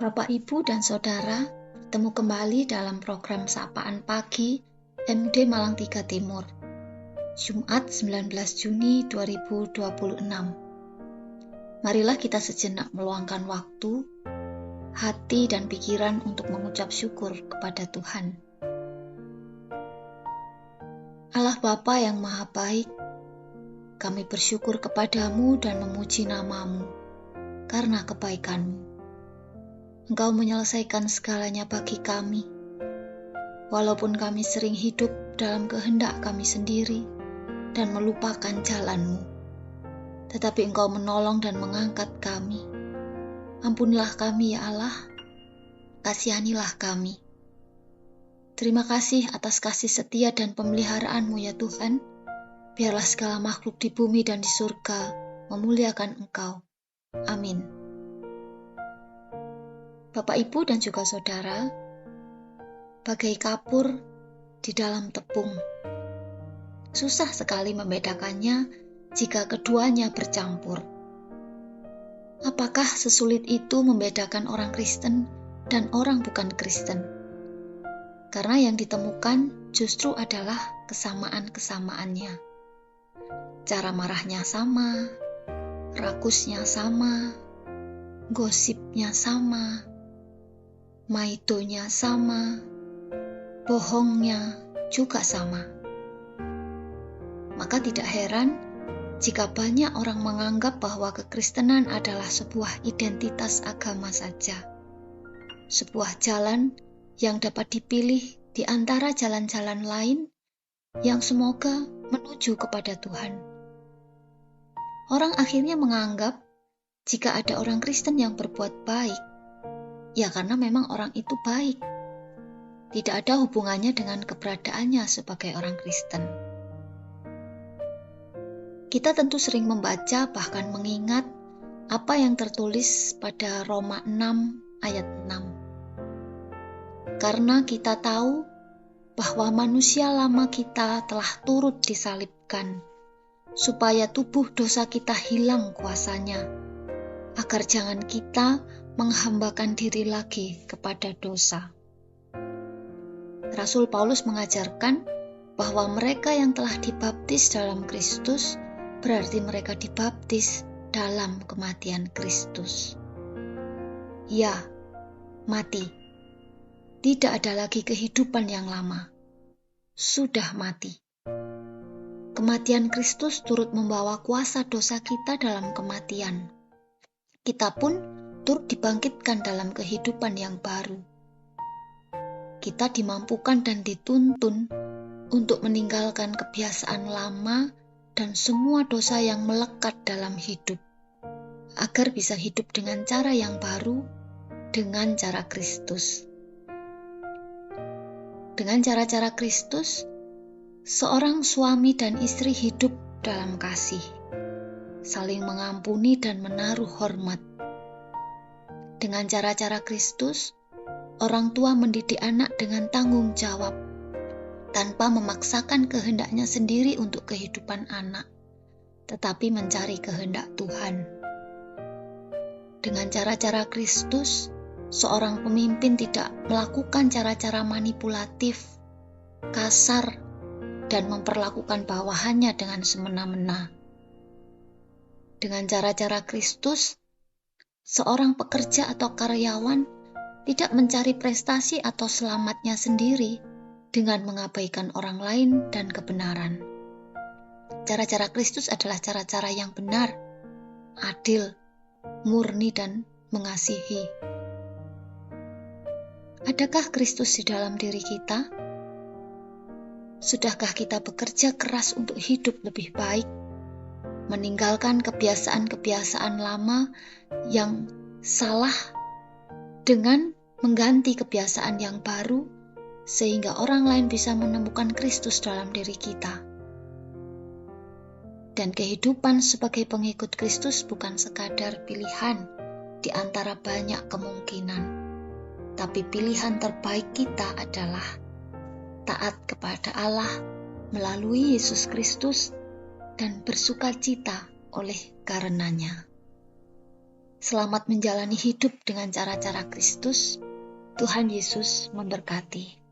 Bapak, Ibu, dan Saudara, bertemu kembali dalam program Sapaan Pagi MD Malang 3 Timur, Jumat 19 Juni 2026. Marilah kita sejenak meluangkan waktu, hati, dan pikiran untuk mengucap syukur kepada Tuhan. Allah Bapa yang Maha Baik, kami bersyukur kepadamu dan memuji namamu karena kebaikanmu. Engkau menyelesaikan segalanya bagi kami, walaupun kami sering hidup dalam kehendak kami sendiri dan melupakan jalan-Mu. Tetapi Engkau menolong dan mengangkat kami. Ampunilah kami ya Allah, kasihanilah kami. Terima kasih atas kasih setia dan pemeliharaan-Mu ya Tuhan. Biarlah segala makhluk di bumi dan di surga memuliakan Engkau. Amin. Bapak, Ibu, dan juga Saudara, bagai kapur di dalam tepung. Susah sekali membedakannya jika keduanya bercampur. Apakah sesulit itu membedakan orang Kristen dan orang bukan Kristen? Karena yang ditemukan justru adalah kesamaan-kesamaannya. Cara marahnya sama, rakusnya sama, gosipnya sama, maidonya sama, bohongnya juga sama. Maka tidak heran jika banyak orang menganggap bahwa kekristenan adalah sebuah identitas agama saja, sebuah jalan yang dapat dipilih di antara jalan-jalan lain yang semoga menuju kepada Tuhan. Orang akhirnya menganggap jika ada orang Kristen yang berbuat baik, ya karena memang orang itu baik. Tidak ada hubungannya dengan keberadaannya sebagai orang Kristen. Kita tentu sering membaca bahkan mengingat apa yang tertulis pada Roma 6 ayat 6. Karena kita tahu bahwa manusia lama kita telah turut disalibkan, supaya tubuh dosa kita hilang kuasanya, agar jangan kita menghambakan diri lagi kepada dosa. Rasul Paulus mengajarkan bahwa mereka yang telah dibaptis dalam Kristus berarti mereka dibaptis dalam kematian Kristus. Ya, mati. Tidak ada lagi kehidupan yang lama. Sudah mati. Kematian Kristus turut membawa kuasa dosa kita dalam kematian. Kita pun turut dibangkitkan dalam kehidupan yang baru. Kita dimampukan dan dituntun untuk meninggalkan kebiasaan lama dan semua dosa yang melekat dalam hidup, agar bisa hidup dengan cara yang baru, dengan cara Kristus. Dengan cara-cara Kristus, seorang suami dan istri hidup dalam kasih, saling mengampuni dan menaruh hormat. Dengan cara-cara Kristus, orang tua mendidik anak dengan tanggung jawab, tanpa memaksakan kehendaknya sendiri untuk kehidupan anak, tetapi mencari kehendak Tuhan. Dengan cara-cara Kristus, seorang pemimpin tidak melakukan cara-cara manipulatif, kasar, dan memperlakukan bawahannya dengan semena-mena. Dengan cara-cara Kristus, seorang pekerja atau karyawan tidak mencari prestasi atau selamatnya sendiri dengan mengabaikan orang lain dan kebenaran. Cara-cara Kristus adalah cara-cara yang benar, adil, murni, dan mengasihi. Adakah Kristus di dalam diri kita? Sudahkah kita bekerja keras untuk hidup lebih baik, meninggalkan kebiasaan-kebiasaan lama yang salah dengan mengganti kebiasaan yang baru, sehingga orang lain bisa menemukan Kristus dalam diri kita. Dan kehidupan sebagai pengikut Kristus bukan sekadar pilihan di antara banyak kemungkinan, tapi pilihan terbaik kita adalah taat kepada Allah melalui Yesus Kristus dan bersukacita oleh karenanya. Selamat menjalani hidup dengan cara-cara Kristus. Tuhan Yesus memberkati.